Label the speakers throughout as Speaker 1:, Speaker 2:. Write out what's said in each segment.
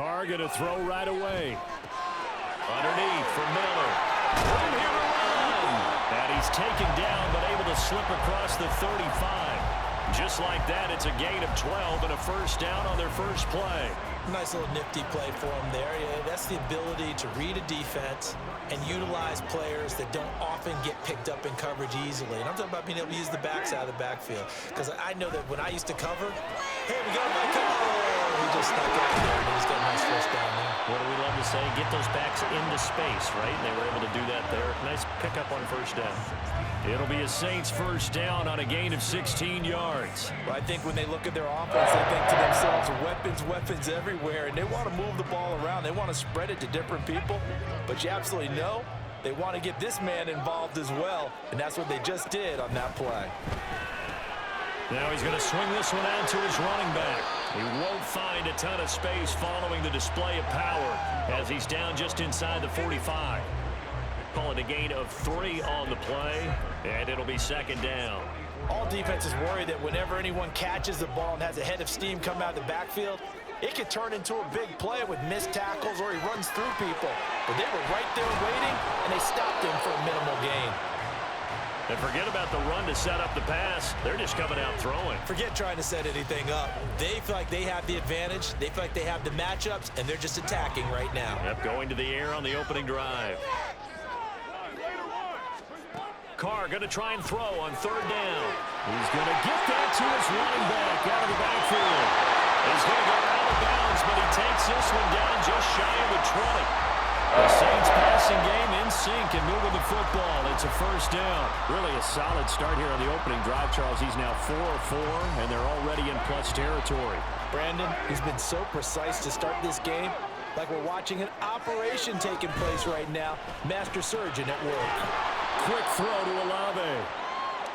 Speaker 1: Carr going to throw right away. Underneath for Miller. Room here to run. And he's taken down, but able to slip across the 35. Just like that, it's a gain of 12 and a first down on their first play.
Speaker 2: Nice little nifty play for him there. Yeah, that's the ability to read a defense and utilize players that don't often get picked up in coverage easily. And I'm talking about being able to use the backs out of the backfield. Because I know that when I used to cover, here we go, Michael. Oh, he just stuck out there, and he's got a nice first down there.
Speaker 1: What do we love to say? Get those backs into space, right? And they were able to do that there. Nice pickup on first down. It'll be a Saints first down on a gain of 16 yards.
Speaker 2: Well, I think when they look at their offense, they think to themselves, weapons everywhere, and they want to move the ball around. They want to spread it to different people, but you absolutely know they want to get this man involved as well, and that's what they just did on that play.
Speaker 1: Now he's going to swing this one out to his running back. He won't find a ton of space following the display of power as he's down just inside the 45. Call it a gain of 3 on the play, and it'll be second down.
Speaker 2: All defenses worry that whenever anyone catches the ball and has a head of steam come out of the backfield, it could turn into a big play with missed tackles or he runs through people. But they were right there waiting, and they stopped him for a minimal gain.
Speaker 1: And forget about the run to set up the pass. They're just coming out throwing.
Speaker 2: Forget trying to set anything up. They feel like they have the advantage. They feel like they have the matchups, and they're just attacking right now.
Speaker 1: Yep, going to the air on the opening drive. Carr going to try and throw on third down. He's going to get that to his running back out of the backfield. He's going to go out of bounds, but he takes this one down just shy of the 20. The Saints passing game in sync and moving the football. It's a first down. Really a solid start here on the opening drive, Charles. He's now 4 of 4, and they're already in plus territory.
Speaker 2: Brandon, he's been so precise to start this game, like we're watching an operation taking place right now. Master surgeon at work.
Speaker 1: Quick throw to Olave.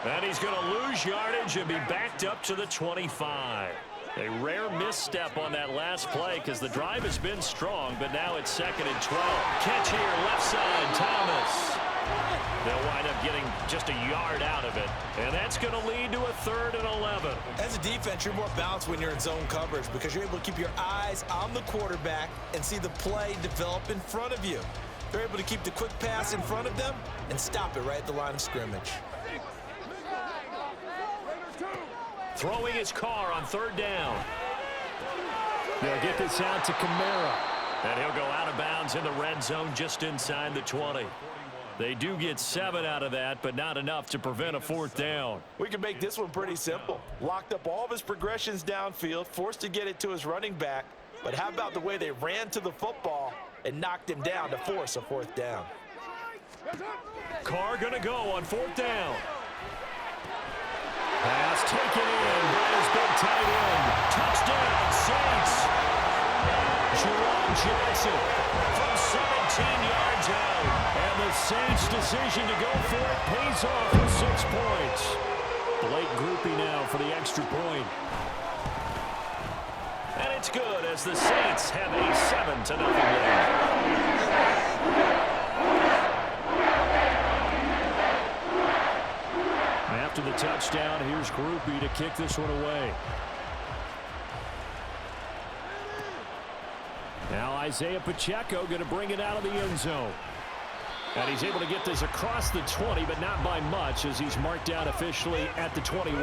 Speaker 1: And he's going to lose yardage and be backed up to the 25. A rare misstep on that last play because the drive has been strong, but now it's 2nd and 12. Catch here, left side, Thomas. They'll wind up getting just a yard out of it, and that's going to lead to a 3rd and 11.
Speaker 2: As a defense, you're more balanced when you're in zone coverage because you're able to keep your eyes on the quarterback and see the play develop in front of you. They're able to keep the quick pass in front of them and stop it right at the line of scrimmage.
Speaker 1: Throwing his Carr on third down. They'll get this out to Kamara. And he'll go out of bounds in the red zone just inside the 20. They do get 7 out of that, but not enough to prevent a 4th down.
Speaker 2: We can make this one pretty simple. Locked up all of his progressions downfield, forced to get it to his running back. But how about the way they ran to the football and knocked him down to force a 4th down?
Speaker 1: Carr going to go on 4th down. Pass taken in by his big tight end. Touchdown, Saints. Jerome Johnson from 17 yards out. And the Saints' decision to go for it pays off with 6 points. Blake Groupie now for the extra point. And it's good as the Saints have a 7-0 lead. After the touchdown, here's Groupie to kick this one away. Now Isaiah Pacheco going to bring it out of the end zone. And he's able to get this across the 20, but not by much as he's marked out officially at the 21.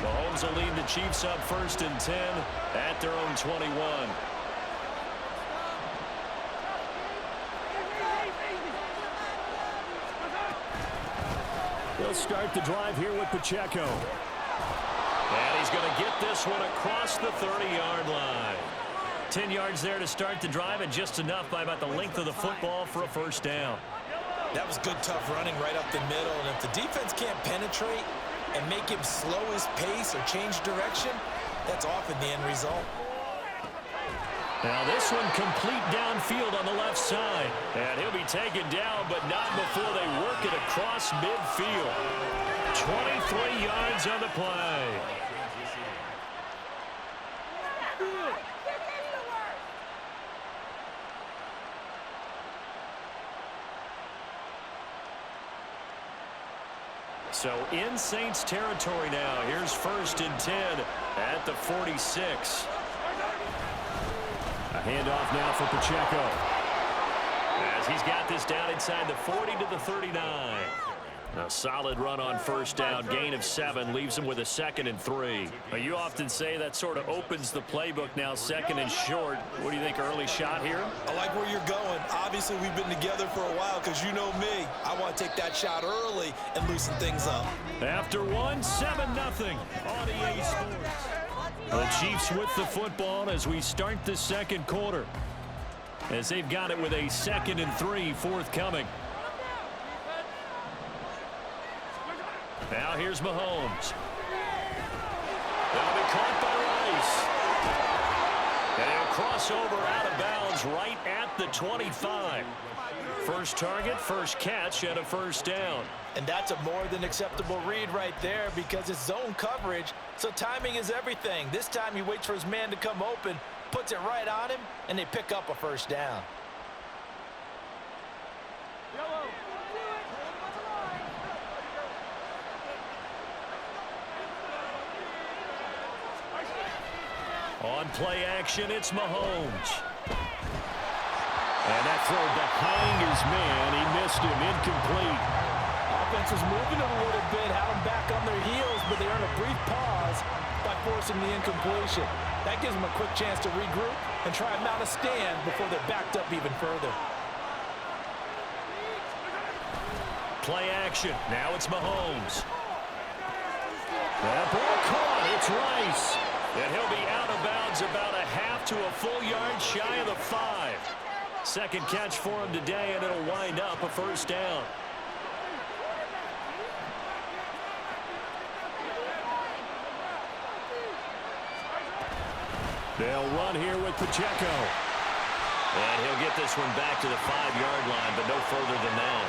Speaker 1: Mahomes will lead the Chiefs up 1st and 10 at their own 21. They'll start the drive here with Pacheco. And he's going to get this one across the 30-yard line. 10 yards there to start the drive, and just enough by about the length of the football for a first down.
Speaker 2: That was good, tough running right up the middle. And if the defense can't penetrate and make him slow his pace or change direction, that's often the end result.
Speaker 1: Now this one complete downfield on the left side. And he'll be taken down, but not before they work it across midfield. 23 yards on the play. So in Saints territory now. Here's 1st and 10 at the 46. A handoff now for Pacheco, as he's got this down inside the 40 to the 39. A solid run on 1st down, gain of 7, leaves him with a 2nd and 3. You often say that sort of opens the playbook now, 2nd and short. What do you think, early shot here?
Speaker 2: I like where you're going. Obviously, we've been together for a while because you know me. I want to take that shot early and loosen things up.
Speaker 1: After 1, 7-0 on EA Sports. The Chiefs with the football as we start the 2nd quarter, as they've got it with a 2nd and 3 forthcoming. Now here's Mahomes. That'll be caught by Rice. And he'll cross over out of bounds right at the 25. First target, first catch, and a 1st down.
Speaker 2: And that's a more than acceptable read right there because it's zone coverage, so timing is everything. This time he waits for his man to come open, puts it right on him, and they pick up a 1st down.
Speaker 1: On play action, it's Mahomes. And that throw behind his man. He missed him. Incomplete.
Speaker 2: Offense was moving a little bit, had them back on their heels, but they earned a brief pause by forcing the incompletion. That gives them a quick chance to regroup and try and mount a stand before they're backed up even further.
Speaker 1: Play action. Now it's Mahomes. That ball caught. It's Rice. And he'll be out of bounds about a half to a full yard shy of the 5. 2nd catch for him today, and it'll wind up a 1st down. They'll run here with Pacheco. And he'll get this one back to the 5-yard line, but no further than that.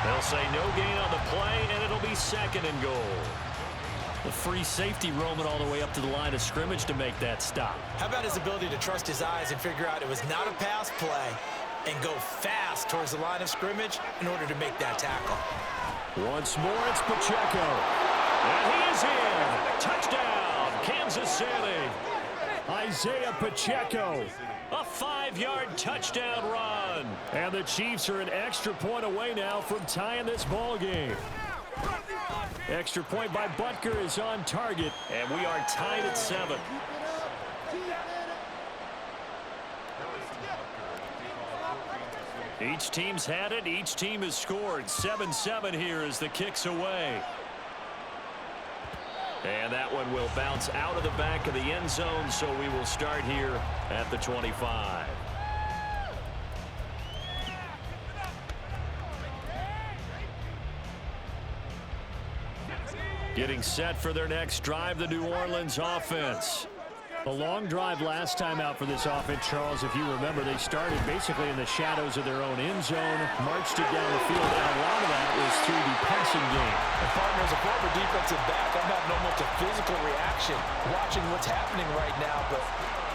Speaker 1: They'll say no gain on the play, and it'll be 2nd and goal. The free safety roaming all the way up to the line of scrimmage to make that stop.
Speaker 2: How about his ability to trust his eyes and figure out it was not a pass play and go fast towards the line of scrimmage in order to make that tackle.
Speaker 1: Once more, it's Pacheco. And he is in. Touchdown, Kansas City. Isaiah Pacheco. A 5-yard touchdown run. And the Chiefs are an extra point away now from tying this ball game. Extra point by Butker is on target, and we are tied at 7. Each team's had it. Each team has scored. 7-7 here as the kick's away. And that one will bounce out of the back of the end zone, so we will start here at the 25. Getting set for their next drive, the New Orleans offense. A long drive last time out for this offense, Charles. If you remember, they started basically in the shadows of their own end zone, marched it down the field, and a lot of that was through the passing game.
Speaker 2: And partner, as a former defensive back, I'm having almost a physical reaction watching what's happening right now, but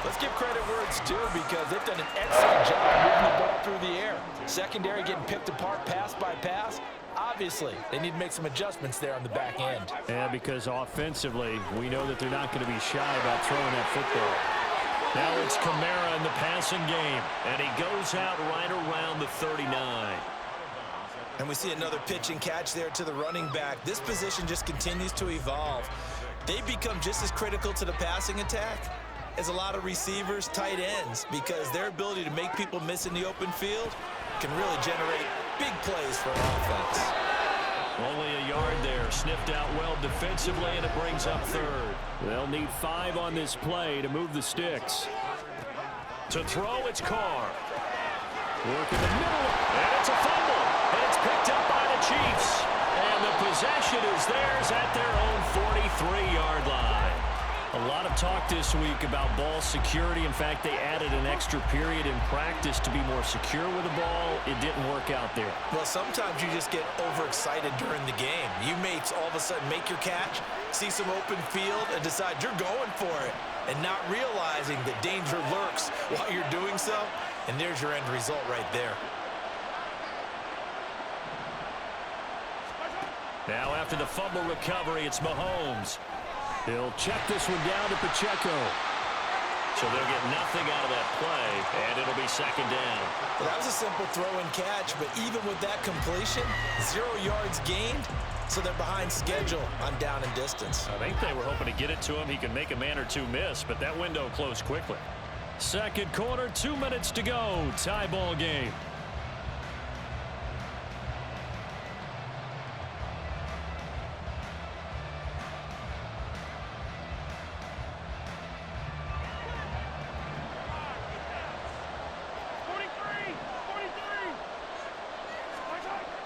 Speaker 2: let's give credit where it's due because they've done an excellent job moving the ball through the air. Secondary getting picked apart pass by pass. Obviously, they need to make some adjustments there on the back end.
Speaker 1: Yeah, because offensively, we know that they're not going to be shy about throwing that football. Now it's Kamara in the passing game, and he goes out right around the 39.
Speaker 2: And we see another pitch and catch there to the running back. This position just continues to evolve. They become just as critical to the passing attack as a lot of receivers, tight ends, because their ability to make people miss in the open field can really generate big plays for an offense.
Speaker 1: Only a yard there, sniffed out well defensively, and it brings up 3rd. They'll need 5 on this play to move the sticks. To throw, it's Carr. Work in the middle, and it's a fumble, and it's picked up by the Chiefs. And the possession is theirs at their own 43-yard line. A lot of talk this week about ball security. In fact, they added an extra period in practice to be more secure with the ball. It didn't work out there.
Speaker 2: Well, sometimes you just get overexcited during the game. You may all of a sudden make your catch, see some open field, and decide you're going for it, and not realizing that danger lurks while you're doing so. And there's your end result right there.
Speaker 1: Now after the fumble recovery, it's Mahomes. He'll check this one down to Pacheco. So they'll get nothing out of that play, and it'll be second down.
Speaker 2: Well, that was a simple throw and catch, but even with that completion, 0 yards gained, so they're behind schedule on down and distance.
Speaker 1: I think they were hoping to get it to him. He could make a man or two miss, but that window closed quickly. Second quarter, 2 minutes to go. Tie ball game.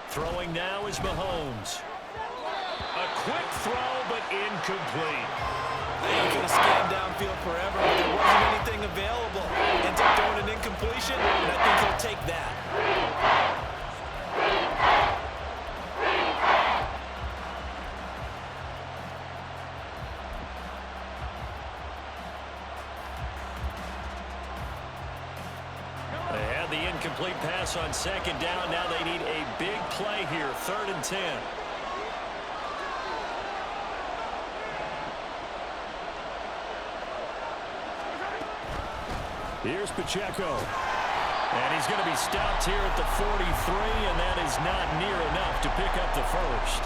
Speaker 1: Throwing now is Mahomes. A quick throw, but incomplete.
Speaker 2: They could have scanned downfield forever, but there wasn't anything available. Ends up throwing an incompletion, and I think he'll take that.
Speaker 1: They had the incomplete pass on second down. Now they need a big play here, 3rd and 10. Here's Pacheco. And he's going to be stopped here at the 43, and that is not near enough to pick up the first.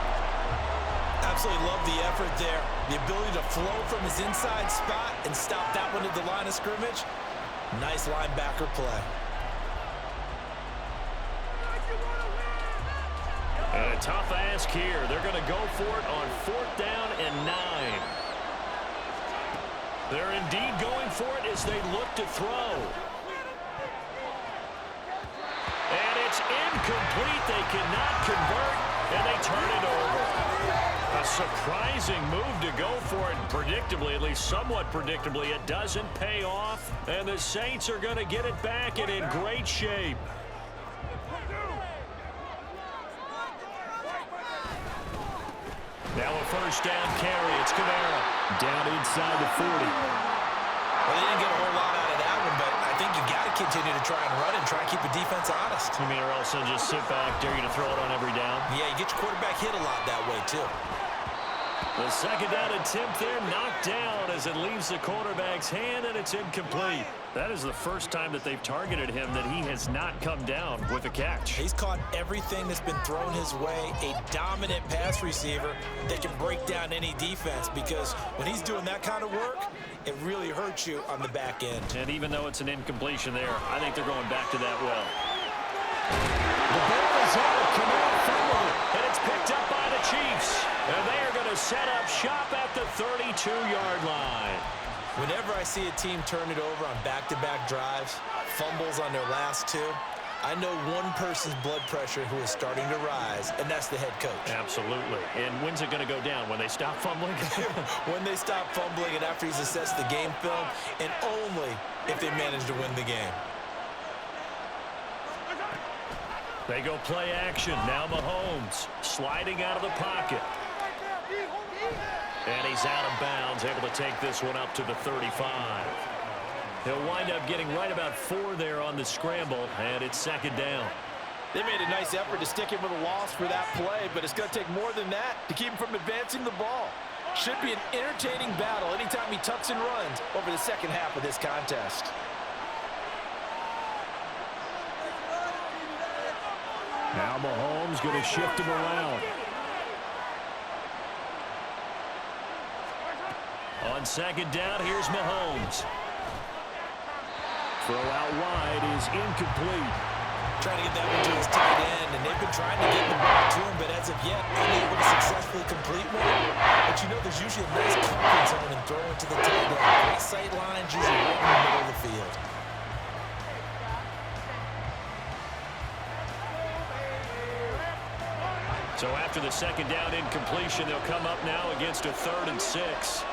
Speaker 2: Absolutely love the effort there. The ability to flow from his inside spot and stop that one at the line of scrimmage. Nice linebacker play.
Speaker 1: And a tough ask here. They're going to go for it on 4th down and 9. They're indeed going for it as they look to throw. And it's incomplete. They cannot convert, and they turn it over. A surprising move to go for it. Predictably, at least somewhat predictably, it doesn't pay off. And the Saints are going to get it back and in great shape. Now a first down carry. It's Kamara. Down inside the 40.
Speaker 2: Well, they didn't get a whole lot out of that one, but I think you got to continue to try and run and try and keep the defense honest.
Speaker 1: You mean or else they'll just sit back, dare you to throw it on every down?
Speaker 2: Yeah, you get your quarterback hit a lot that way, too.
Speaker 1: The second down attempt there knocked down as it leaves the quarterback's hand, and it's incomplete. That is the first time that they've targeted him that he has not come down with a catch.
Speaker 2: He's caught everything that's been thrown his way, a dominant pass receiver that can break down any defense, because when he's doing that kind of work, it really hurts you on the back end.
Speaker 1: And even though it's an incompletion there, I think they're going back to that well. The ball is out. Kamara fumbled it, and it's picked up by the Chiefs. And they are going to set up shop at the 32-yard line.
Speaker 2: Whenever I see a team turn it over on back-to-back drives, fumbles on their last two, I know one person's blood pressure who is starting to rise, and that's the head coach.
Speaker 1: Absolutely. And when's it going to go down? When they stop fumbling?
Speaker 2: When they stop fumbling and after he's assessed the game film, and only if they manage to win the game.
Speaker 1: They go play action. Now Mahomes sliding out of the pocket. And he's out of bounds, able to take this one up to the 35. He'll wind up getting right about 4 there on the scramble, and it's second down.
Speaker 3: They made a nice effort to stick him with a loss for that play, but it's going to take more than that to keep him from advancing the ball. Should be an entertaining battle anytime he tucks and runs over the second half of this contest.
Speaker 1: Now Mahomes going to shift him around. On second down, here's Mahomes. Throw out wide is incomplete.
Speaker 2: Trying to get that one to his tight end, and they've been trying to get the ball to him, but as of yet, unable to successfully complete one. But you know there's usually a nice confidence zone and throw it to the tight end. Great sight lines, usually right in the middle of the field.
Speaker 1: So after the second down incompletion, they'll come up now against a 3rd and 6.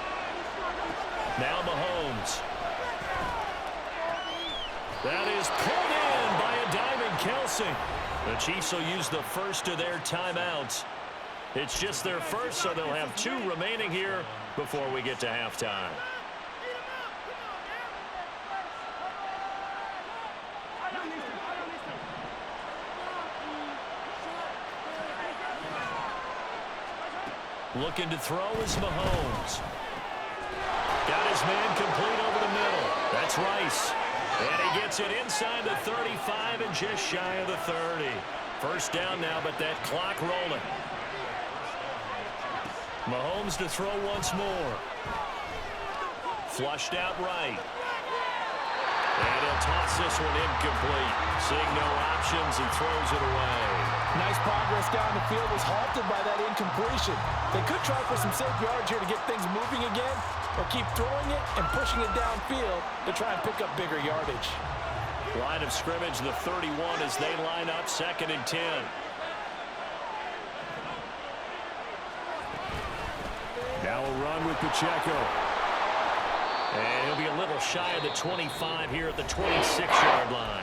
Speaker 1: Now Mahomes. That is pulled in by a diving Kelsey. The Chiefs will use the first of their timeouts. It's just their first, so they'll have 2 remaining here before we get to halftime. Looking to throw is Mahomes. Got his man complete over the middle. That's Rice. And he gets it inside the 35 and just shy of the 30. First down now, but that clock rolling. Mahomes to throw once more. Flushed out right. And he'll toss this one incomplete. Seeing no options, he throws it away.
Speaker 3: Nice progress down the field was halted by that incompletion. They could try for some safe yards here to get things moving again, or keep throwing it and pushing it downfield to try and pick up bigger yardage.
Speaker 1: Line of scrimmage, the 31 as they line up, 2nd and 10. Now a run with Pacheco. And he'll be a little shy of the 25 here at the 26-yard line.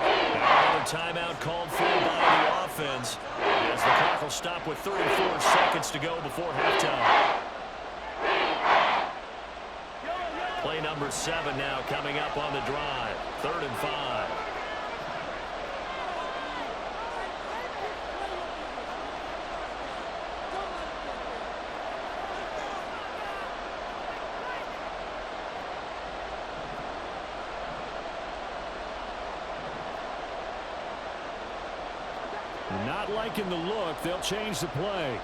Speaker 1: Another timeout called for by the offense as the clock will stop with 34 seconds to go before halftime. Play number 7 now coming up on the drive. 3rd and 5. Not liking the look. They'll change the play.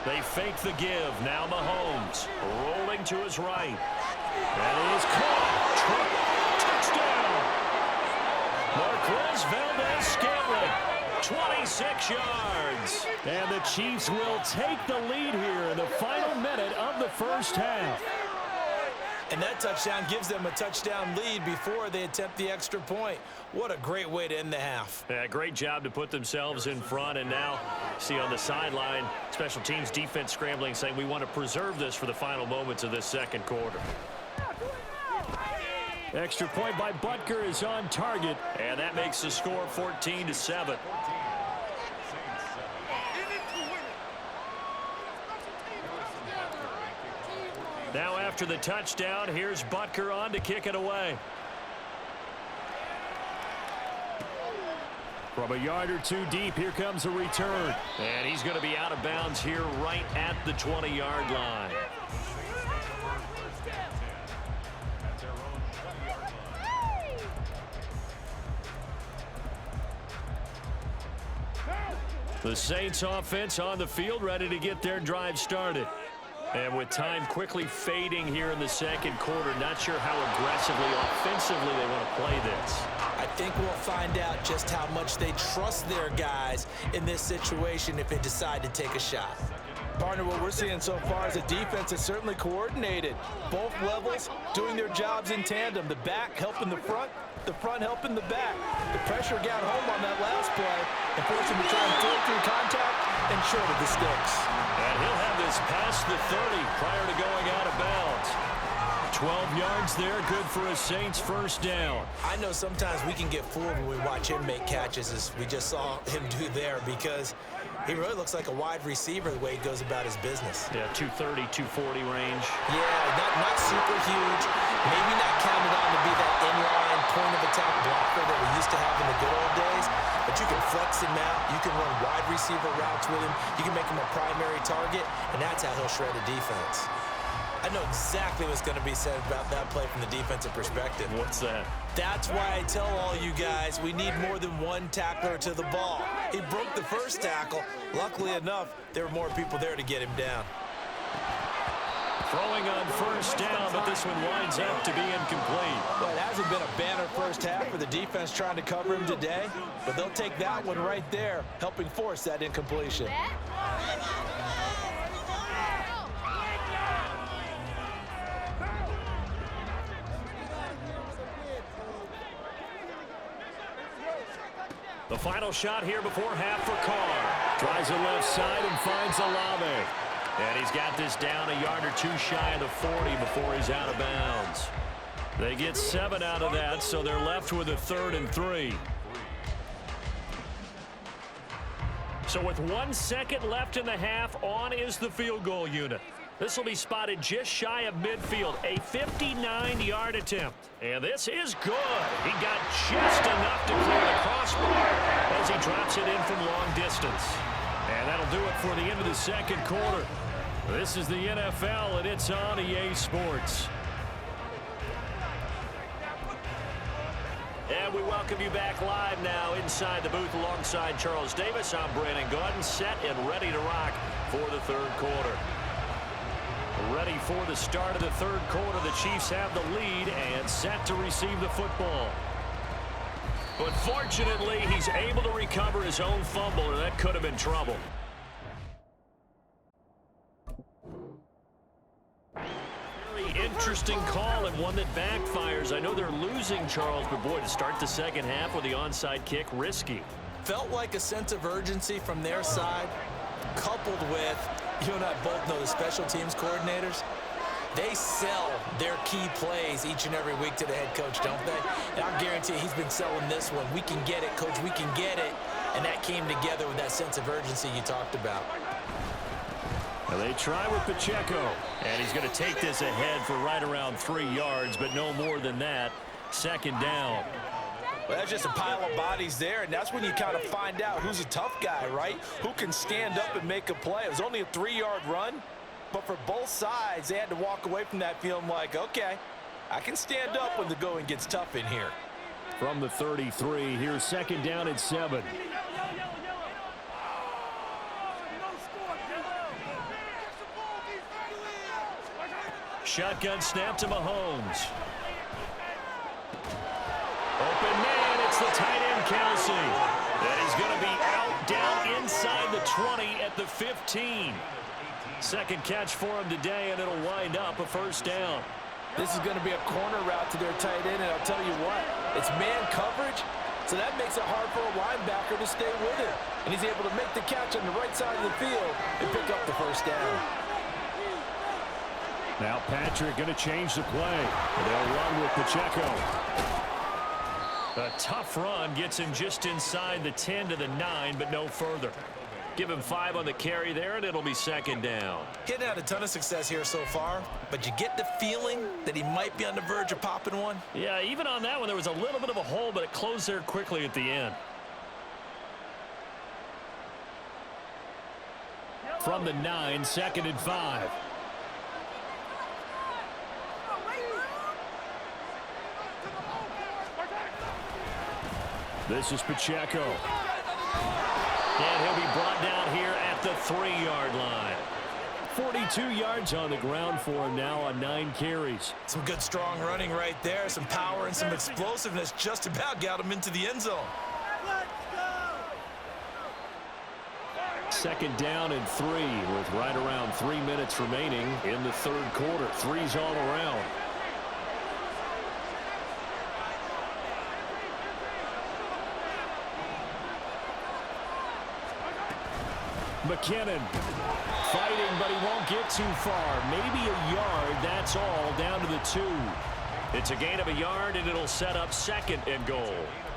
Speaker 1: They fake the give. Now Mahomes rolling to his right. And he is caught. Touchdown. Marquez Valdez-Scantling. 26 yards. And the Chiefs will take the lead here in the final minute of the first half.
Speaker 2: And that touchdown gives them a touchdown lead before they attempt the extra point. What a great way to end the half.
Speaker 1: Yeah, great job to put themselves in front. And now, see on the sideline, special teams defense scrambling, saying we want to preserve this for the final moments of this second quarter. Extra point by Butker is on target. And that makes the score 14-7. Now after the touchdown, here's Butker on to kick it away. From a yard or two deep, here comes a return. And he's going to be out of bounds here right at the 20-yard line. The Saints offense on the field, ready to get their drive started. And with time quickly fading here in the second quarter, not sure how aggressively, offensively they want to play this.
Speaker 2: I think we'll find out just how much they trust their guys in this situation if they decide to take a shot.
Speaker 3: Partner, what we're seeing so far is a defense that's certainly coordinated. Both levels doing their jobs in tandem. The back helping the front helping the back. The pressure got home on that last play and forced him to try and throw through contact and short of the sticks.
Speaker 1: And he'll have this past the 30 prior to going out of bounds. 12 yards there, good for a Saints first down.
Speaker 2: I know sometimes we can get fooled when we watch him make catches, as we just saw him do there, because he really looks like a wide receiver the way he goes about his business.
Speaker 1: Yeah, 230, 240 range.
Speaker 2: Yeah, not super huge. Maybe not counted on to be that inline point of attack blocker that we used to have in the good old days, but you can flex him out. You can run wide receiver routes with him. You can make him a primary target, and that's how he'll shred a defense. I know exactly what's going to be said about that play from the defensive perspective.
Speaker 1: What's that?
Speaker 2: That's why I tell all you guys we need more than one tackler to the ball. He broke the first tackle. Luckily enough, there were more people there to get him down.
Speaker 1: Throwing on first down, but this one winds up to be incomplete.
Speaker 3: Well, it hasn't been a banner first half for the defense trying to cover him today, but they'll take that one right there, helping force that incompletion.
Speaker 1: The final shot here before half for Carr. Tries the left side and finds Olave. And he's got this down a yard or two shy of the 40 before he's out of bounds. They get 7 out of that, so they're left with a 3rd and 3. So with 1 second left in the half, on is the field goal unit. This will be spotted just shy of midfield, a 59-yard attempt. And this is good. He got just enough to clear the crossbar as he drops it in from long distance. And that'll do it for the end of the second quarter. This is the NFL, and it's on EA Sports. And we welcome you back live now inside the booth alongside Charles Davis. I'm Brandon Gaudin, set and ready to rock for the third quarter. Ready for the start of the third quarter. The Chiefs have the lead and set to receive the football. But fortunately, he's able to recover his own fumble, or that could have been trouble. Very interesting call and one that backfires. I know they're losing, Charles, but boy, to start the second half with the onside kick, risky.
Speaker 2: Felt like a sense of urgency from their side, coupled with, you and I both know the special teams coordinators, they sell their key plays each and every week to the head coach, don't they? And I guarantee you he's been selling this one. We can get it, coach, we can get it. And that came together with that sense of urgency you talked about.
Speaker 1: Well, they try with Pacheco, and he's going to take this ahead for right around 3 yards, but no more than that. Second down.
Speaker 3: Well, that's just a pile of bodies there, and that's when you kind of find out who's a tough guy, right? Who can stand up and make a play. It was only a 3-yard run, but for both sides, they had to walk away from that feeling like, okay, I can stand up when the going gets tough in here.
Speaker 1: From the 33, here's second down and 7. Shotgun snap to Mahomes. Open man, it's the tight end, Kelsey. And he's going to be out, down inside the 20 at the 15. Second catch for him today, and it'll wind up a first down.
Speaker 3: This is going to be a corner route to their tight end, and I'll tell you what, it's man coverage, so that makes it hard for a linebacker to stay with it. And he's able to make the catch on the right side of the field and pick up the first down.
Speaker 1: Now Patrick going to change the play. They'll run with Pacheco. A tough run gets him just inside the 10 to the 9, but no further. Give him 5 on the carry there, and it'll be second down.
Speaker 2: Getting out a ton of success here so far, but you get the feeling that he might be on the verge of popping one.
Speaker 1: Yeah, even on that one, there was a little bit of a hole, but it closed there quickly at the end. From the 9, second and 5. This is Pacheco. And he'll be brought down here at the 3-yard line. 42 yards on the ground for him now on 9 carries.
Speaker 2: Some good strong running right there. Some power and some explosiveness just about got him into the end zone.
Speaker 1: Second down and 3 with right around 3 minutes remaining in the third quarter. 3's all around. McKinnon fighting, but he won't get too far. Maybe a yard, that's all, down to the 2. It's a gain of a yard, and it'll set up second and goal.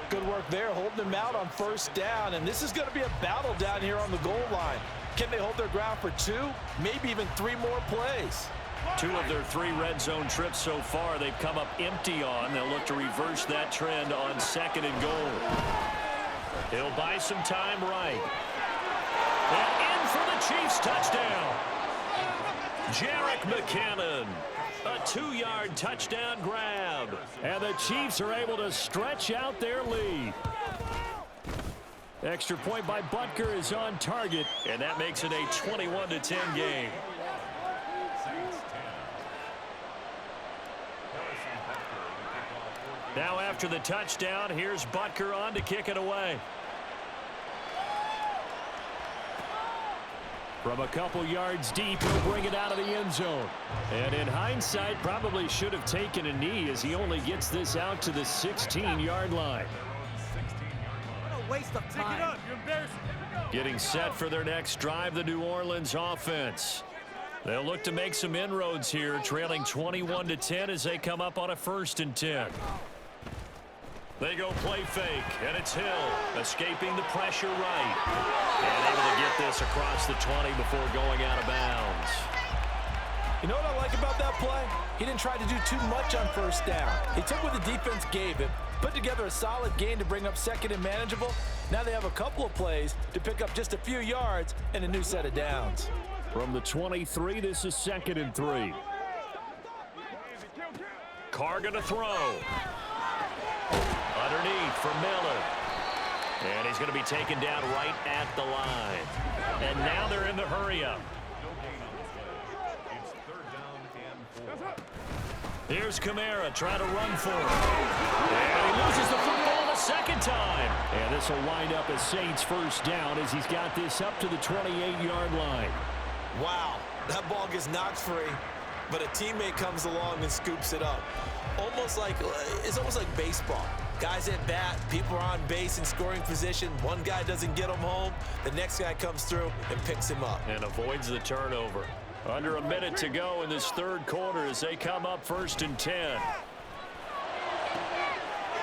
Speaker 3: Good work there, holding them out on first down, and this is going to be a battle down here on the goal line. Can they hold their ground for 2, maybe even 3 more plays?
Speaker 1: 2 of their 3 red zone trips so far they've come up empty on. They'll look to reverse that trend on second and goal. He'll buy some time right. And in for the Chiefs touchdown. Jerick McKinnon. A 2-yard touchdown grab. And the Chiefs are able to stretch out their lead. Extra point by Butker is on target, and that makes it a 21-10 game. Now after the touchdown, here's Butker on to kick it away. From a couple yards deep, he'll bring it out of the end zone. And in hindsight, probably should have taken a knee as he only gets this out to the 16-yard line.
Speaker 4: What a waste of time.
Speaker 1: Getting set for their next drive, the New Orleans offense. They'll look to make some inroads here, trailing 21-10 as they come up on a 1st and 10. They go play fake, and it's Hill escaping the pressure right. And able to get this across the 20 before going out of bounds.
Speaker 2: You know what I like about that play? He didn't try to do too much on first down. He took what the defense gave him, put together a solid gain to bring up second and manageable. Now they have a couple of plays to pick up just a few yards and a new set of downs.
Speaker 1: From the 23, this is 2nd and 3. Carr going to throw. Underneath for Miller. And he's going to be taken down right at the line. And now they're in the hurry-up. Here's Kamara trying to run for it. And he loses the football the second time. And this will wind up as Saints first down as he's got this up to the 28-yard line.
Speaker 2: Wow, that ball gets knocked free, but a teammate comes along and scoops it up. It's almost like baseball. Guys at bat, people are on base in scoring position. One guy doesn't get him home. The next guy comes through and picks him up.
Speaker 1: And avoids the turnover. Under a minute to go in this third quarter as they come up 1st and 10.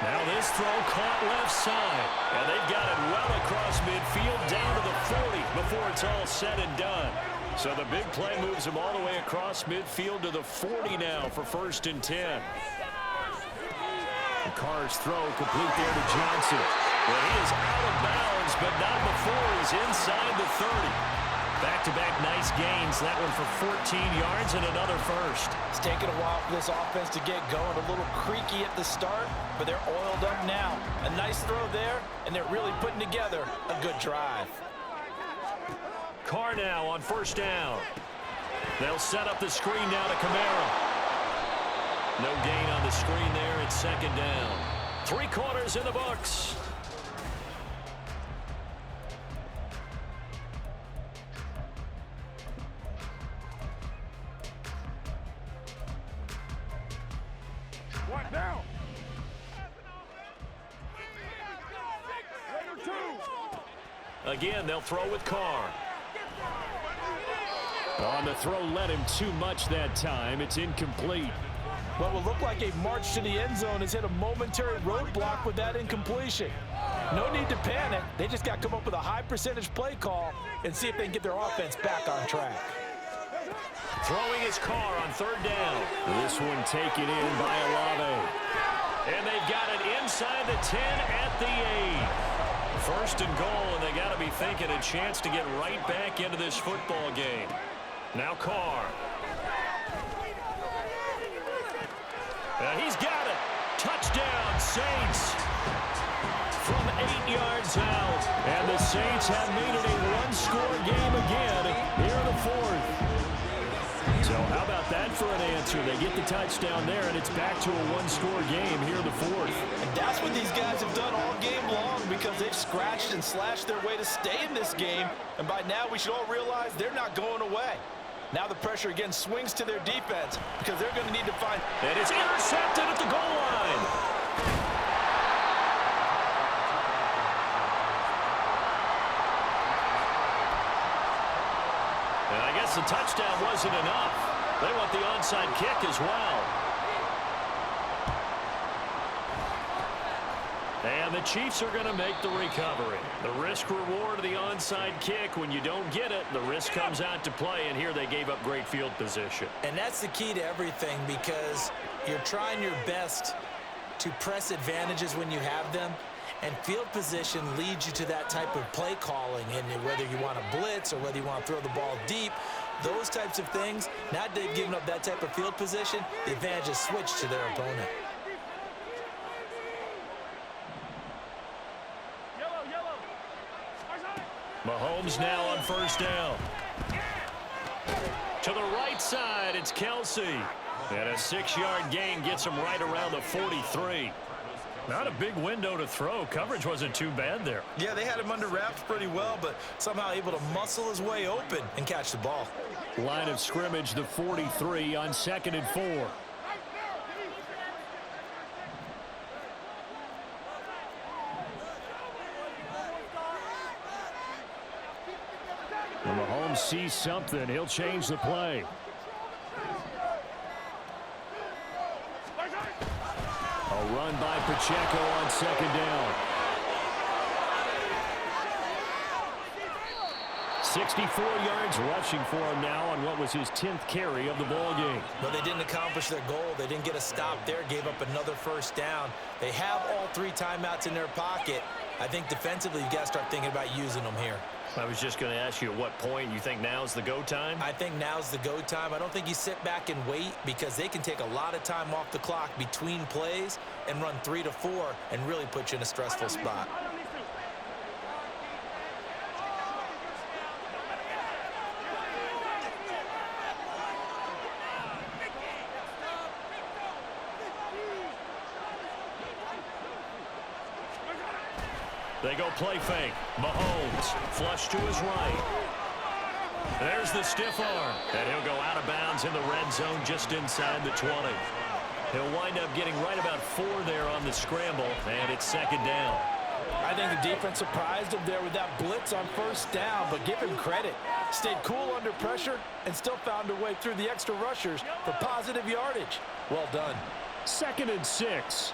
Speaker 1: Now this throw caught left side. And they've got it well across midfield down to the 40 before it's all said and done. So the big play moves him all the way across midfield to the 40 now for 1st and 10. Carr's throw complete there to Johnson. Well, he is out of bounds, but not before he's inside the 30. Back-to-back nice gains. That one for 14 yards and another first.
Speaker 2: It's taken a while for this offense to get going. A little creaky at the start, but they're oiled up now. A nice throw there, and they're really putting together a good drive.
Speaker 1: Carr now on 1st down. They'll set up the screen now to Kamara. No gain on the screen there. It's 2nd down. 3 quarters in the books.
Speaker 4: One down.
Speaker 1: Again, they'll throw with Carr. On the throw, led him too much that time. It's incomplete.
Speaker 2: What will look like a march to the end zone has hit a momentary roadblock with that incompletion. No need to panic. They just got to come up with a high percentage play call and see if they can get their offense back on track.
Speaker 1: Throwing his Carr on 3rd down. This one taken in by Olave. And they've got it inside the 10 at the 8. 1st and goal, and they got to be thinking a chance to get right back into this football game. Now Carr. He's got it. Touchdown, Saints. From 8 yards out. And the Saints have made it a one-score game again here in the 4th. So how about that for an answer? They get the touchdown there, and it's back to a one-score game here in the 4th.
Speaker 2: And that's what these guys have done all game long because they've scratched and slashed their way to stay in this game. And by now, we should all realize they're not going away. Now the pressure again swings to their defense because they're going to need to find...
Speaker 1: And it's intercepted at the goal line. And I guess the touchdown wasn't enough. They want the onside kick as well. And the Chiefs are going to make the recovery. The risk-reward of the onside kick, when you don't get it, the risk comes out to play, and here they gave up great field position.
Speaker 2: And that's the key to everything because you're trying your best to press advantages when you have them, and field position leads you to that type of play calling, and whether you want to blitz or whether you want to throw the ball deep, those types of things, now they've given up that type of field position, the advantage is switched to their opponent.
Speaker 1: Mahomes now on 1st down. To the right side, it's Kelsey. And a 6-yard gain gets him right around the 43. Not a big window to throw. Coverage wasn't too bad there.
Speaker 2: Yeah, they had him under wraps pretty well, but somehow able to muscle his way open and catch the ball.
Speaker 1: Line of scrimmage, the 43 on 2nd and 4. When Mahomes sees something, he'll change the play. A run by Pacheco on 2nd down. 64 yards rushing for him now on what was his 10th carry of the ball game.
Speaker 2: But they didn't accomplish their goal. They didn't get a stop there, gave up another first down. They have all 3 timeouts in their pocket. I think defensively you got to start thinking about using them here.
Speaker 1: I was just going to ask you at what point you think now's the go time?
Speaker 2: I think now's the go time. I don't think you sit back and wait because they can take a lot of time off the clock between plays and run 3 to 4 and really put you in a stressful spot.
Speaker 1: They go play fake. Mahomes flush to his right. There's the stiff arm. And he'll go out of bounds in the red zone just inside the 20. He'll wind up getting right about 4 there on the scramble, and it's 2nd down.
Speaker 2: I think the defense surprised him there with that blitz on first down, but give him credit. Stayed cool under pressure and still found a way through the extra rushers for positive yardage. Well done.
Speaker 1: 2nd and 6.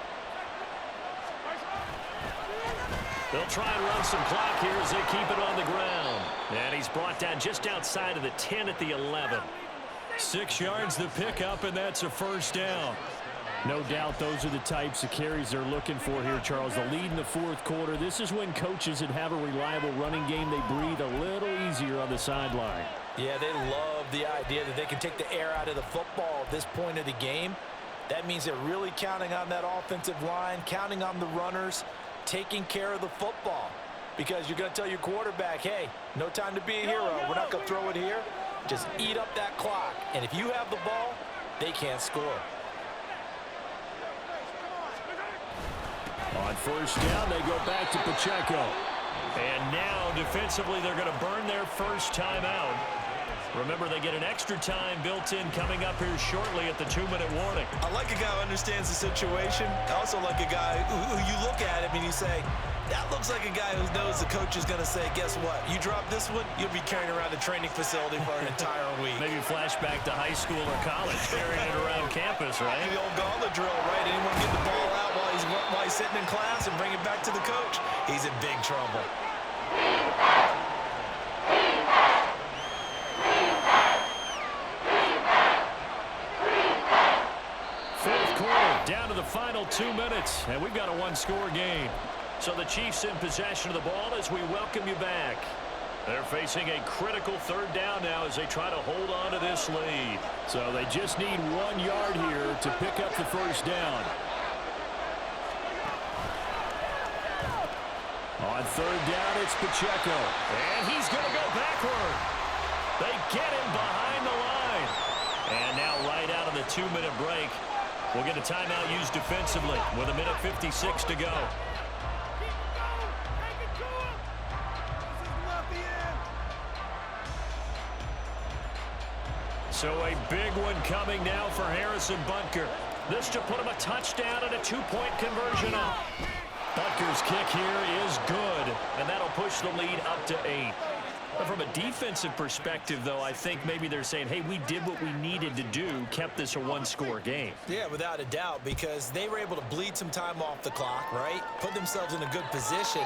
Speaker 1: They'll try and run some clock here as they keep it on the ground. And he's brought down just outside of the 10 at the 11. 6 yards the pickup, and that's a first down. No doubt those are the types of carries they're looking for here, Charles. The lead in the 4th quarter. This is when coaches that have a reliable running game, they breathe a little easier on the sideline.
Speaker 2: Yeah, they love the idea that they can take the air out of the football at this point of the game. That means they're really counting on that offensive line, counting on the runners, taking care of the football, because you're going to tell your quarterback, hey, no time to be a hero. We're not going to throw it here. Just eat up that clock. And if you have the ball, they can't score.
Speaker 1: On first down, they go back to Pacheco. And now, defensively, they're going to burn their first timeout. Remember, they get an extra time built in coming up here shortly at the 2-minute warning.
Speaker 2: I like a guy who understands the situation. I also like a guy who you look at him and you say, that looks like a guy who knows the coach is going to say, guess what? You drop this one, you'll be carrying around a training facility for an entire week.
Speaker 1: Maybe flashback to high school or college, carrying it around campus, right?
Speaker 2: The old gauntlet drill, right? Anyone get the ball out while he's sitting in class and bring it back to the coach? He's in big trouble.
Speaker 1: Down to the final 2 minutes, and we've got a 1-score game. So the Chiefs in possession of the ball as we welcome you back. They're facing a critical 3rd down now as they try to hold on to this lead. So they just need 1 yard here to pick up the first down. On 3rd down, it's Pacheco. And he's going to go backward. They get him behind the line. And now right out of the 2-minute break, we'll get a timeout used defensively with 1:56 to go. So a big one coming now for Harrison Butker. This to put him a touchdown and a 2-point conversion up. Butker's kick here is good, and that'll push the lead up to 8. But from a defensive perspective, though, I think maybe they're saying, hey, we did what we needed to do, kept this a 1-score game.
Speaker 2: Yeah, without a doubt, because they were able to bleed some time off the clock, right? Put themselves in a good position,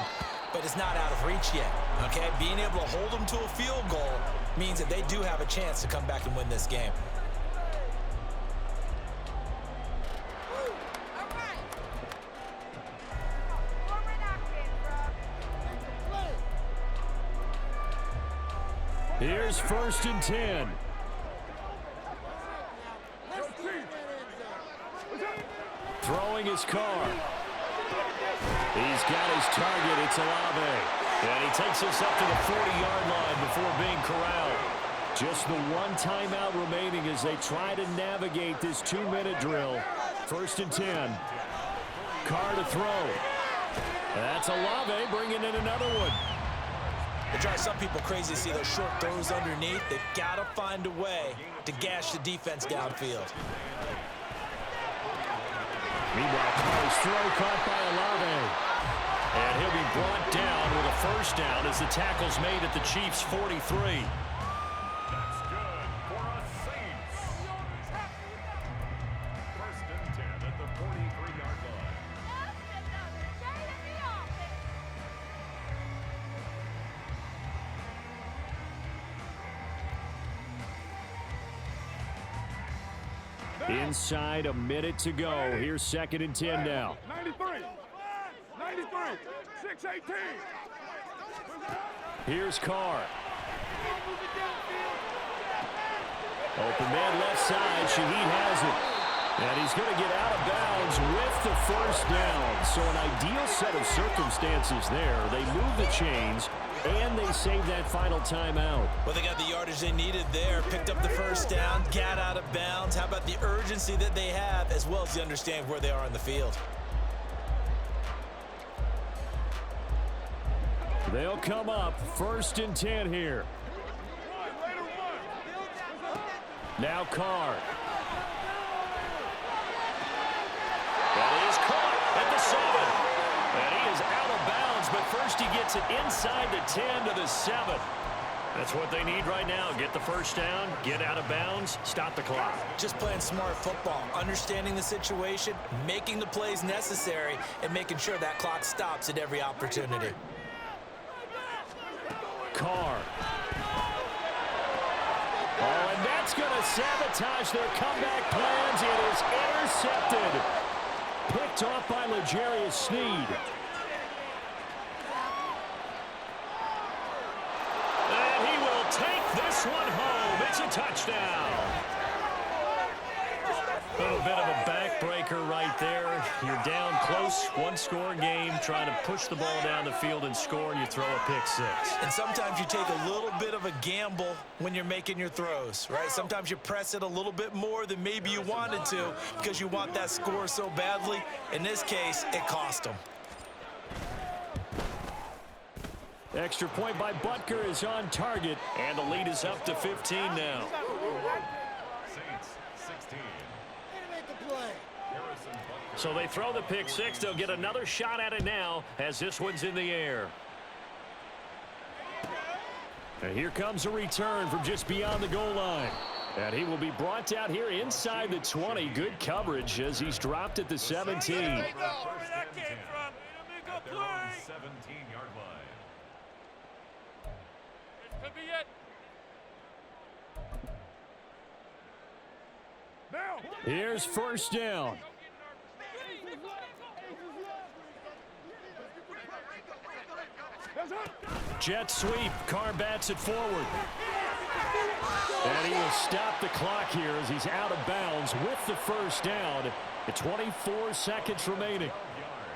Speaker 2: but it's not out of reach yet, okay? Being able to hold them to a field goal means that they do have a chance to come back and win this game.
Speaker 1: Here's 1st and 10. Throwing his car. He's got his target. It's Olave. And he takes us up to the 40-yard line before being corralled. Just the 1 timeout remaining as they try to navigate this 2-minute drill. 1st and 10. Carr to throw. That's Olave bringing in another one.
Speaker 2: It drives some people crazy to see those short throws underneath. They've got to find a way to gash the defense downfield.
Speaker 1: Meanwhile, Carr's throw caught by Olave. And he'll be brought down with a first down as the tackle's made at the Chiefs' 43.
Speaker 4: That's good for a Saints. 1st and 10 at the 43-yard line.
Speaker 1: Inside a minute to go. Here's 2nd and 10 now.
Speaker 4: 93. 618.
Speaker 1: Here's Carr. Open man left side. Shaheed has it. And he's going to get out of bounds with the first down. So an ideal set of circumstances there. They move the chains, and they save that final timeout.
Speaker 2: Well, they got the yardage they needed there. Picked up the first down, got out of bounds. How about the urgency that they have, as well as the understanding where they are in the field?
Speaker 1: They'll come up 1st and 10 here. Now Carr. That is caught at the 7. And he is out of bounds, but first he gets it inside the 10 to the 7. That's what they need right now. Get the first down, get out of bounds, stop the clock.
Speaker 2: Just playing smart football, understanding the situation, making the plays necessary, and making sure that clock stops at every opportunity.
Speaker 1: Carr. Oh, and that's going to sabotage their comeback plans. It is intercepted. Picked off by L'Jarius Sneed. And he will take this one home. It's a touchdown. A little bit of a backbreaker right there. You're down close, one-score game, trying to push the ball down the field and score, and you throw a pick 6.
Speaker 2: And sometimes you take a little bit of a gamble when you're making your throws, right? Sometimes you press it a little bit more than maybe you wanted to because you want that score so badly. In this case, it cost them.
Speaker 1: Extra point by Butker is on target, and the lead is up to 15 now.
Speaker 4: Saints 16.
Speaker 1: So they throw the pick 6. They'll get another shot at it now as this one's in the air. And here comes a return from just beyond the goal line. And he will be brought out here inside the 20. Good coverage as he's dropped at the 17.
Speaker 4: At their own 17-yard line.
Speaker 1: Here's 1st down. Jet sweep. Carr bats it forward. And he will stop the clock here as he's out of bounds with the first down. At 24 seconds remaining.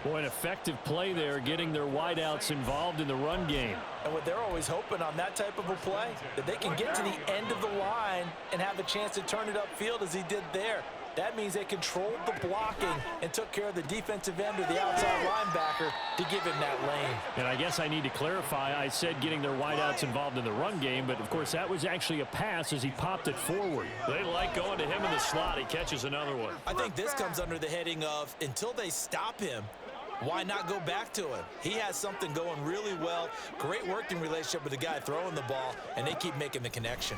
Speaker 1: Boy, an effective play there, getting their wideouts involved in the run game.
Speaker 2: And what they're always hoping on that type of a play, that they can get to the end of the line and have a chance to turn it upfield as he did there. That means they controlled the blocking and took care of the defensive end or the outside linebacker to give him that lane.
Speaker 1: And I guess I need to clarify, I said getting their wideouts involved in the run game, but of course that was actually a pass as he popped it forward. They like going to him in the slot. He catches another one.
Speaker 2: I think this comes under the heading of until they stop him, why not go back to him? He has something going really well. Great working relationship with the guy throwing the ball, and they keep making the connection.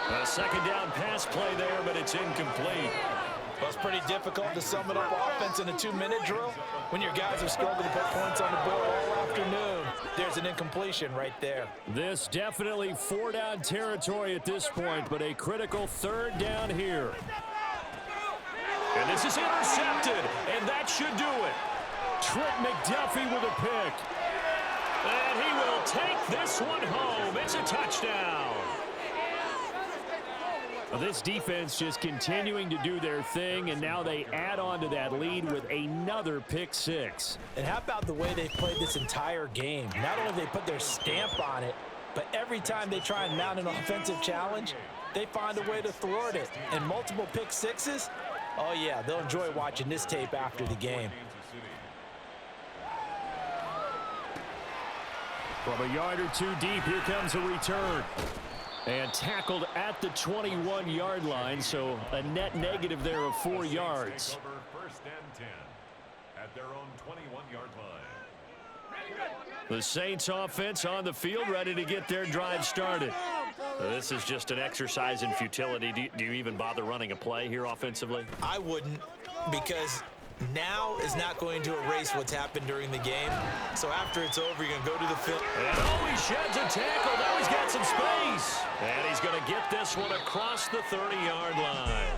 Speaker 1: A 2nd down pass play there, but it's incomplete.
Speaker 2: Well, it's pretty difficult to sum it up offense in a 2-minute drill when your guys have struggled to put points on the board all afternoon. There's an incompletion right there.
Speaker 1: This definitely 4-down territory at this point, but a critical 3rd down here. And this is intercepted, and that should do it. Trent McDuffie with a pick. And he will take this one home. It's a touchdown. Well, this defense just continuing to do their thing, and now they add on to that lead with another pick 6.
Speaker 2: And how about the way they've played this entire game? Not only have they put their stamp on it, but every time they try and mount an offensive challenge, they find a way to thwart it. And multiple pick 6s, oh yeah, they'll enjoy watching this tape after the game.
Speaker 1: From a yard or two deep, here comes a return. And tackled at the 21-yard line, so a net negative there of 4 yards.
Speaker 4: 1st and 10 at their own 21-yard line.
Speaker 1: The Saints offense on the field, ready to get their drive started. This is just an exercise in futility. Do you even bother running a play here offensively?
Speaker 2: I wouldn't, because now is not going to erase what's happened during the game. So after it's over, you're going to go to the film.
Speaker 1: And he sheds a tackle. Now he's got some space. And he's going to get this one across the 30-yard line.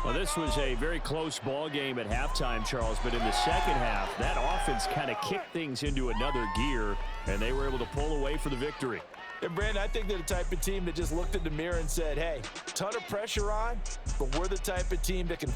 Speaker 1: Well, this was a very close ball game at halftime, Charles, but in the second half, that offense kind of kicked things into another gear, and they were able to pull away for the victory.
Speaker 3: And, Brandon, I think they're the type of team that just looked in the mirror and said, hey, ton of pressure on, but we're the type of team that can